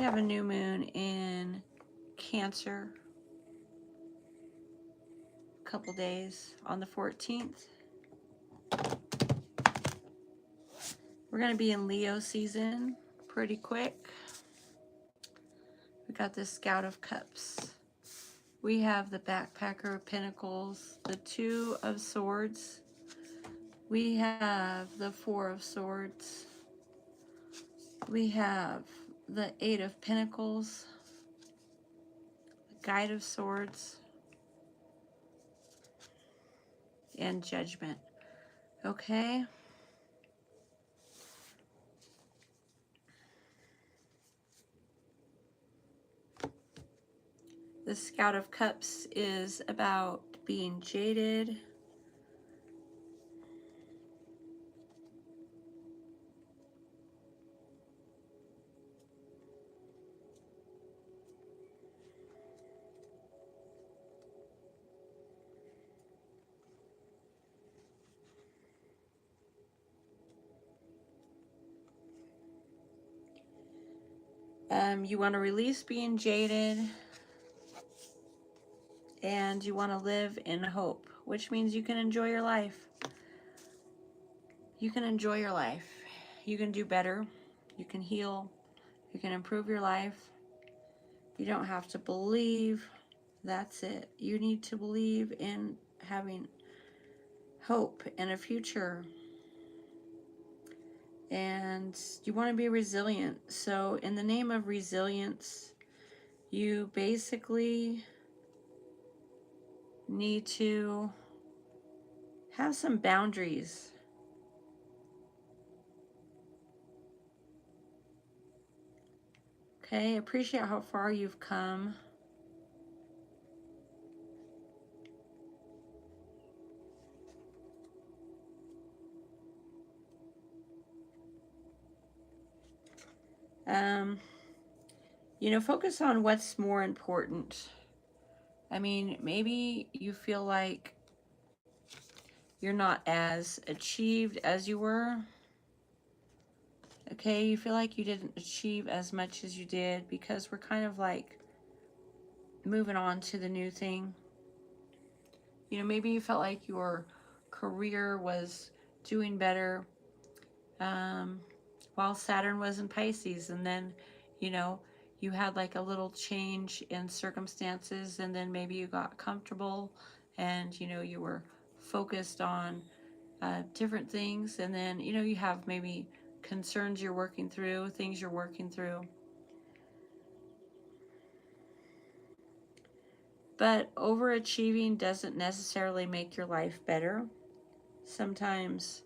We have a new moon in Cancer, a couple days on the 14th. We're going to be in Leo season pretty quick. We got the Scout of Cups. We have the Backpacker of Pentacles, the Two of Swords. We have the Four of Swords. We have the Eight of Pentacles, the Guide of Swords, and Judgment. Okay? The Scout of Cups is about being jaded. You want to release being jaded, and you want to live in hope, which means you can enjoy your life. You can enjoy your life. You can do better. You can heal. You can improve your life. You don't have to believe. That's it. You need to believe in having hope and a future. And you want to be resilient. So in the name of resilience, you basically need to have some boundaries. Okay, appreciate how far you've come. You know, focus on what's more important. I mean, maybe you feel like you're not as achieved as you were. Okay, you feel like you didn't achieve as much as you did because we're kind of like moving on to the new thing. You know, maybe you felt like your career was doing better while Saturn was in Pisces, and then, you know, you had like a little change in circumstances, and then maybe you got comfortable and, you know, you were focused on different things, and then, you know, you have maybe concerns you're working through, things you're working through. But overachieving doesn't necessarily make your life better. Sometimes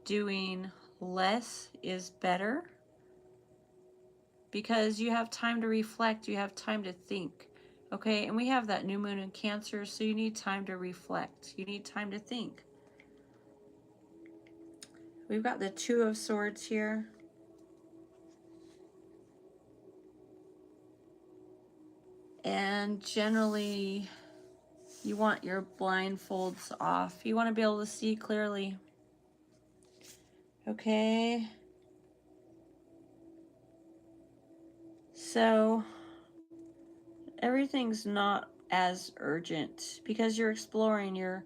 doing less is better because you have time to reflect, you have time to think. Okay, and we have that new moon in Cancer, so you need time to reflect. You need time to think. We've got the Two of Swords here. And generally, you want your blindfolds off. You want to be able to see clearly. Okay. So, everything's not as urgent because you're exploring, you're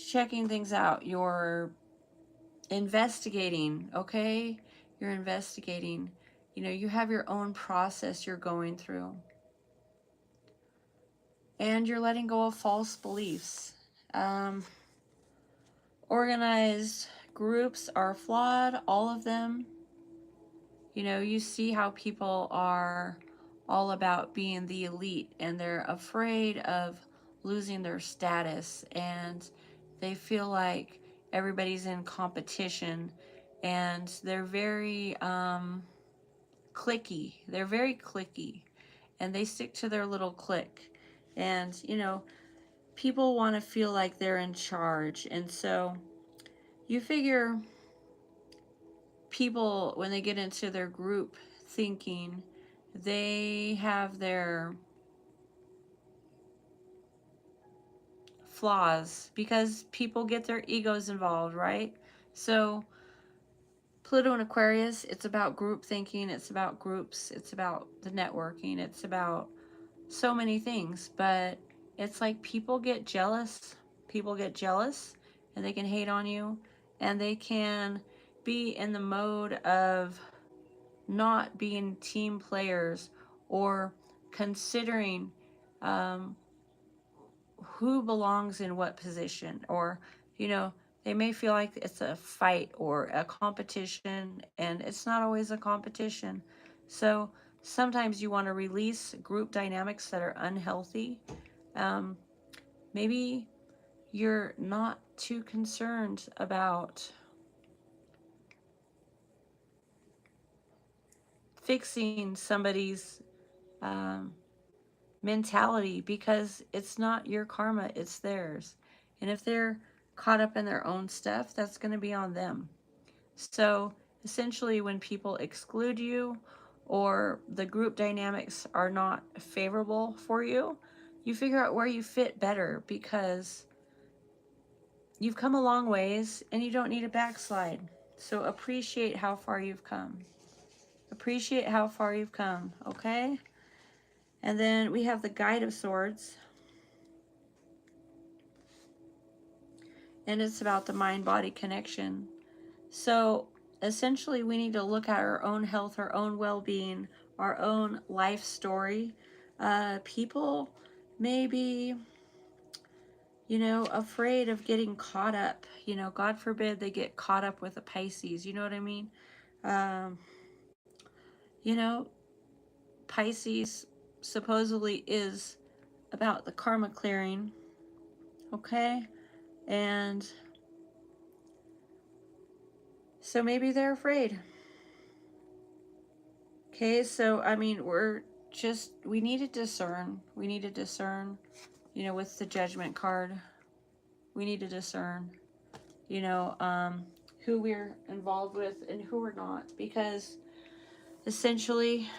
checking things out, you're investigating, okay? You're investigating. You know, you have your own process you're going through. And you're letting go of false beliefs. Organized groups are flawed, all of them. You know, you see how people are all about being the elite and they're afraid of losing their status, and they feel like everybody's in competition, and they're very cliquey. They're very cliquey, and they stick to their little clique. And, you know, people want to feel like they're in charge. And so you figure people, when they get into their group thinking, they have their flaws because people get their egos involved, right? So Pluto and Aquarius, it's about group thinking, it's about groups, it's about the networking, it's about so many things. But it's like people get jealous. People get jealous and they can hate on you, and they can be in the mode of not being team players or considering um, who belongs in what position, or you know, they may feel like it's a fight or a competition, and it's not always a competition. So sometimes you want to release group dynamics that are unhealthy. um, Maybe you're not too concerned about fixing somebody's um, mentality, because it's not your karma, it's theirs. And if they're caught up in their own stuff, that's going to be on them. So essentially, when people exclude you or the group dynamics are not favorable for you, you figure out where you fit better, because you've come a long ways and you don't need a backslide. So appreciate how far you've come. Appreciate how far you've come, okay? And then we have the Guide of Swords, and it's about the mind-body connection. So essentially, we need to look at our own health, our own well-being, our own life story. People may be, you know, afraid of getting caught up. You know, God forbid they get caught up with a Pisces. You know what I mean? Um, you know, Pisces supposedly is about the karma clearing, okay? And so maybe they're afraid. Okay, so I mean, we need to discern. We need to discern, you know, with the Judgment card. We need to discern, you know, who we're involved with and who we're not, because essentially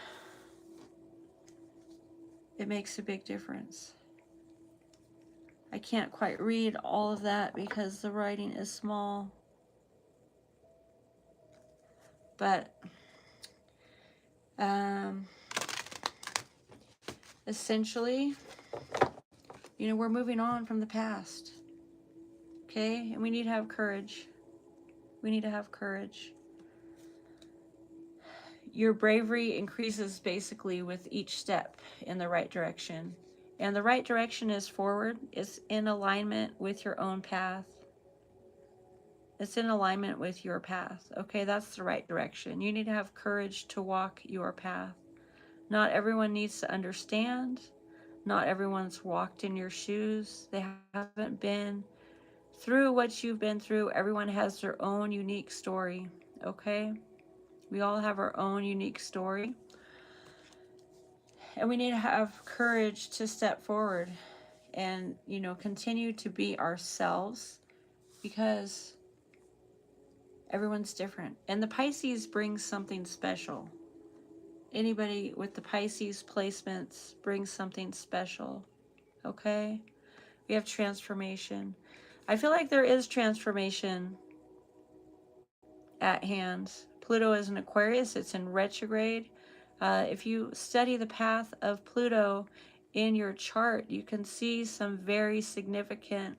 it makes a big difference. I can't quite read all of that because the writing is small, but um, essentially, you know, we're moving on from the past, okay? And we need to have courage. We need to have courage. Your bravery increases basically with each step in the right direction. And the right direction is forward. It's in alignment with your own path. It's in alignment with your path. Okay, that's the right direction. You need to have courage to walk your path. Not everyone needs to understand. Not everyone's walked in your shoes. They haven't been through what you've been through. Everyone has their own unique story. Okay? We all have our own unique story. And we need to have courage to step forward and, you know, continue to be ourselves, because everyone's different. And the Pisces brings something special. Anybody with the Pisces placements brings something special. Okay? We have transformation. I feel like there is transformation at hand. Pluto is in Aquarius, it's in retrograde. If you study the path of Pluto in your chart, you can see some very significant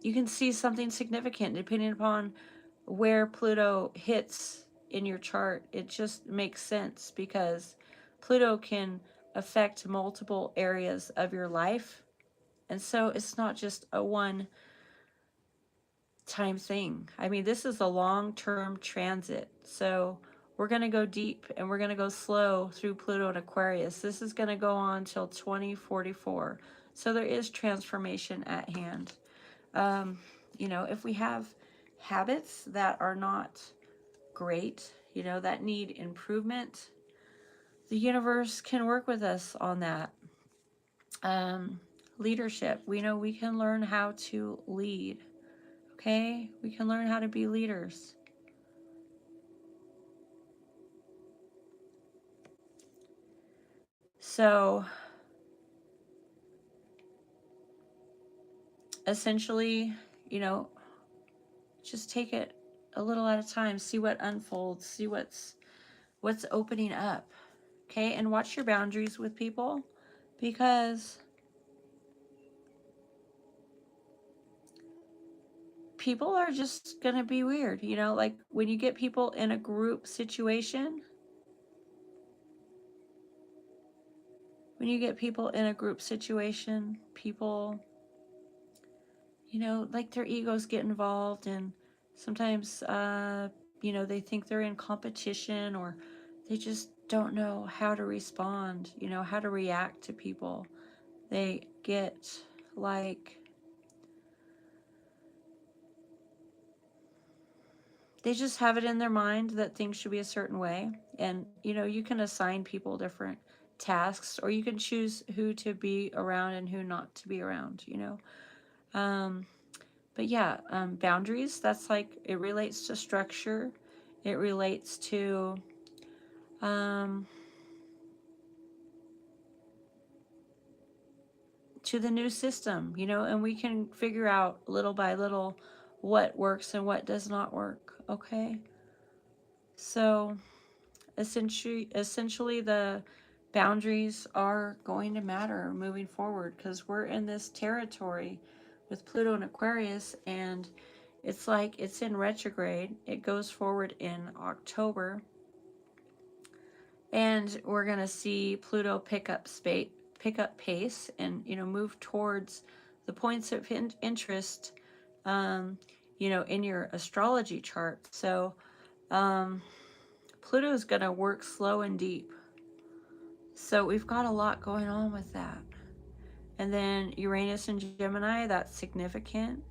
you can see something significant depending upon where Pluto hits in your chart. It just makes sense, because Pluto can affect multiple areas of your life. And so it's not just a one time thing. I mean, this is a long-term transit. So we're going to go deep and we're going to go slow through Pluto and Aquarius. This is going to go on till 2044. So there is transformation at hand. You know, if we have habits that are not great, you know, that need improvement, the universe can work with us on that. Leadership, we know we can learn how to lead. Okay, we can learn how to be leaders. So essentially, you know, just take it a little at a time, see what unfolds, see what's opening up. Okay? And watch your boundaries with people, because people are just going to be weird, you know, like when you get people in a group situation, people, you know, like their egos get involved, and sometimes, you know, they think they're in competition, or they just don't know how to respond, you know, how to react to people. They get like, they just have it in their mind that things should be a certain way. And, you know, you can assign people different tasks, or you can choose who to be around and who not to be around, you know. But yeah, boundaries, that's like, it relates to structure. It relates um, to the new system, you know, and we can figure out little by little what works and what does not work. Okay. So essentially the boundaries are going to matter moving forward, because we're in this territory with Pluto and Aquarius, and it's like it's in retrograde. It goes forward in October, and we're going to see Pluto pick up pace, and, you know, move towards the points of interest, um, you know, in your astrology chart. So Pluto is going to work slow and deep. So we've got a lot going on with that. And then Uranus and Gemini, that's significant.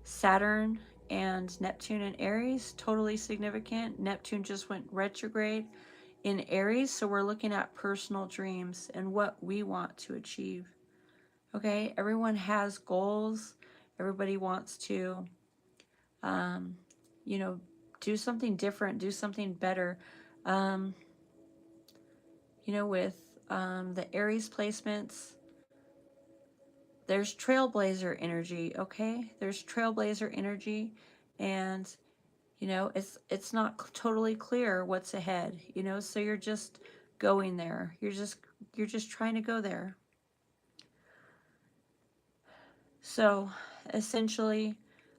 Saturn and Neptune in Aries, totally significant. Neptune just went retrograde in Aries, so we're looking at personal dreams and what we want to achieve. Okay, everyone has goals. Everybody wants to, um, you know, do something different, do something better. Um, you know, with the Aries placements, there's trailblazer energy. Okay, there's trailblazer energy, and, you know, it's not totally clear what's ahead, you know, so you're just going there. You're just trying to go there. So essentially,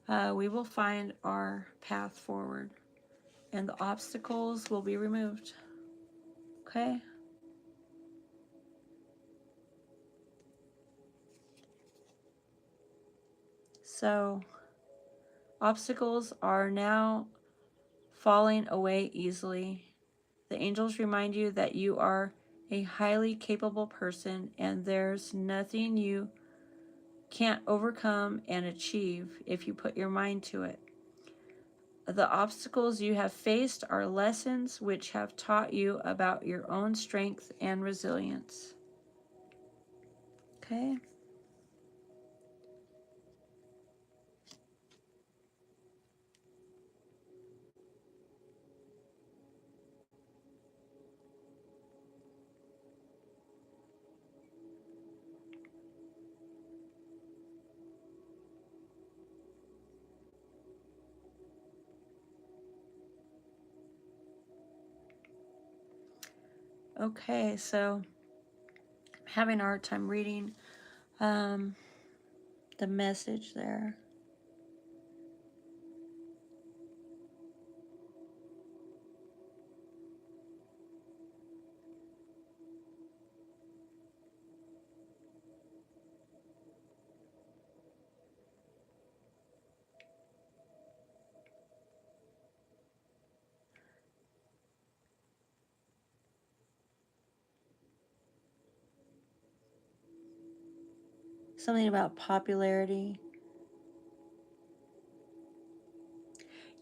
we will find our path forward, and the obstacles will be removed. Okay? So obstacles are now falling away easily. The angels remind you that you are a highly capable person, and there's nothing you can't overcome and achieve if you put your mind to it. The obstacles you have faced are lessons which have taught you about your own strength and resilience. Okay? Okay, so I'm having a hard time reading um, the message there. Something about popularity.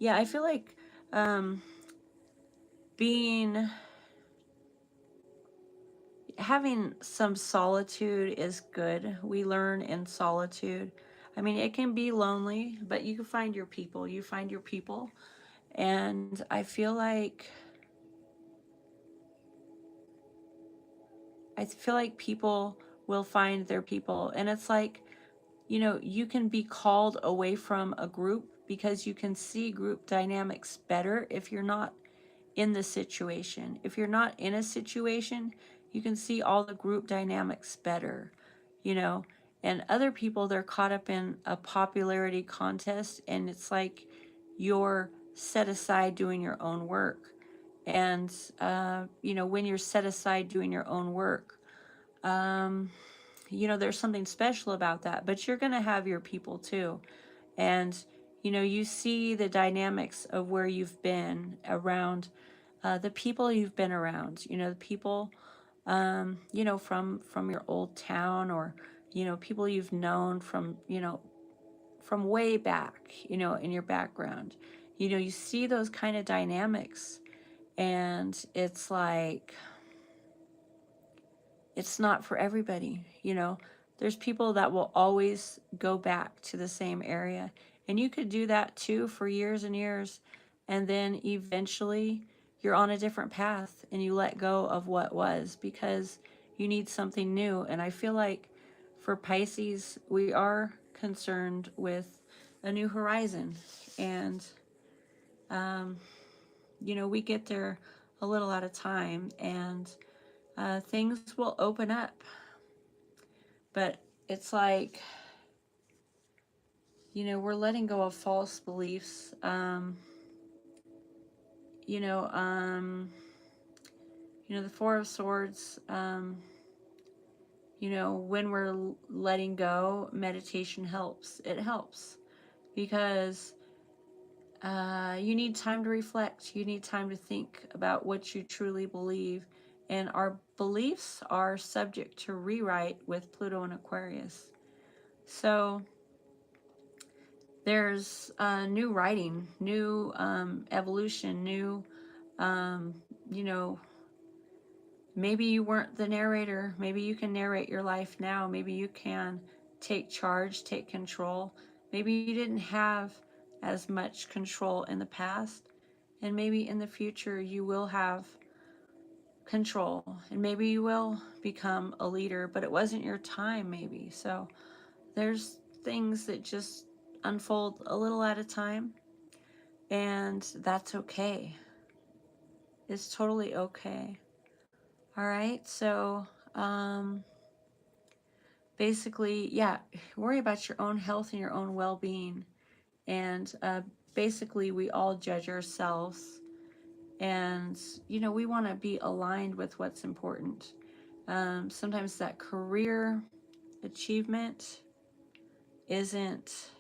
Yeah, I feel like um, being having some solitude is good. We learn in solitude. I mean, it can be lonely, but you can find your people. You find your people. And I feel like people will find their people. And it's like, you can be called away from a group because you can see group dynamics better if you're not in the situation. If you're not in a situation, you can see all the group dynamics better, you know. And other people, they're caught up in a popularity contest, and it's like you're set aside doing your own work. And, when you're set aside doing your own work, um, there's something special about that, but you're going to have your people too. And, you see the dynamics of where you've been around, the people you've been around, the people, from your old town, or, people you've known from way back, in your background. You see those kind of dynamics, and it's like, it's not for everybody. There's people that will always go back to the same area, and you could do that too for years and years, and then eventually you're on a different path and you let go of what was because you need something new. And I feel like for Pisces, we are concerned with a new horizon, and we get there a little at a time, and things will open up. But it's like, we're letting go of false beliefs. You know, um, the Four of Swords, when we're letting go, meditation helps. It helps because you need time to reflect. You need time to think about what you truly believe. And our beliefs are subject to rewrite with Pluto and Aquarius. So there's new writing, new evolution, new, um, you know, maybe you weren't the narrator. Maybe you can narrate your life now. Maybe you can take charge, take control. Maybe you didn't have as much control in the past, and maybe in the future you will have control, and maybe you will become a leader, but it wasn't your time, maybe. So there's things that just unfold a little at a time, and that's okay. It's totally okay. All right, so basically, yeah, worry about your own health and your own well-being. And basically, we all judge ourselves, and we want to be aligned with what's important. Sometimes that career achievement isn't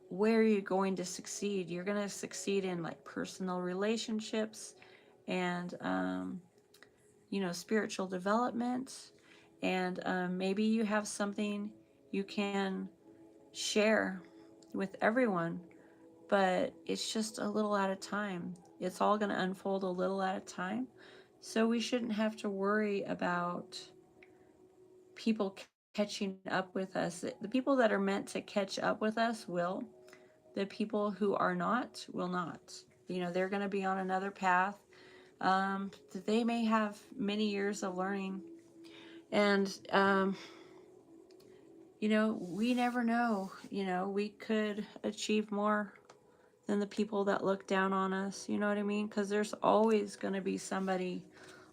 where you're going to succeed. You're going to succeed in like personal relationships, and spiritual development, and maybe you have something you can share with everyone, but it's just a little at a time. It's all going to unfold a little at a time. So we shouldn't have to worry about people catching up with us. The people that are meant to catch up with us will. The people who are not will not. They're going to be on another path. They may have many years of learning. And, we never know. We could achieve more than the people that look down on us. You know what I mean? Because there's always going to be somebody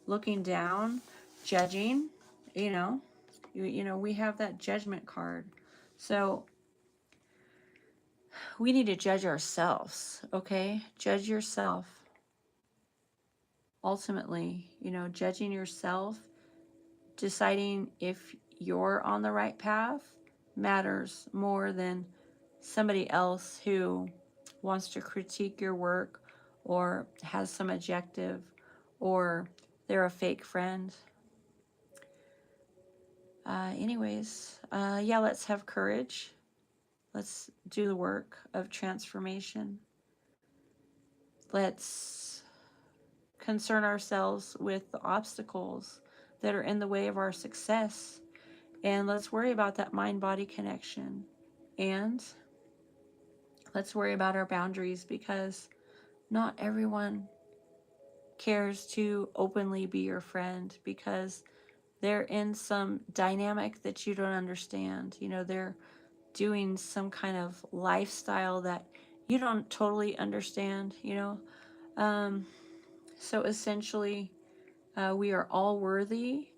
looking down, judging. We have that judgment card. So we need to judge ourselves, okay? Judge yourself. Ultimately, judging yourself, deciding if you're on the right path matters more than somebody else who wants to critique your work or has some objective, or they're a fake friend. Yeah, let's have courage. Let's do the work of transformation. Let's concern ourselves with the obstacles that are in the way of our success. And let's worry about that mind-body connection. And let's worry about our boundaries, because not everyone cares to openly be your friend, because They're in some dynamic that you don't understand. You know, they're doing some kind of lifestyle that you don't totally understand, you know. So essentially, we are all worthy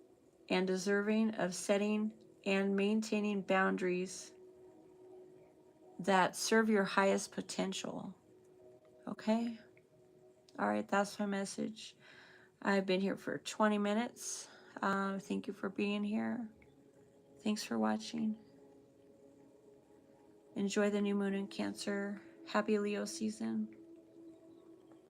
and deserving of setting and maintaining boundaries that serve your highest potential. Okay? All right, that's my message. I've been here for 20 minutes. Thank you for being here. Thanks for watching. Enjoy the new moon in Cancer. Happy Leo season.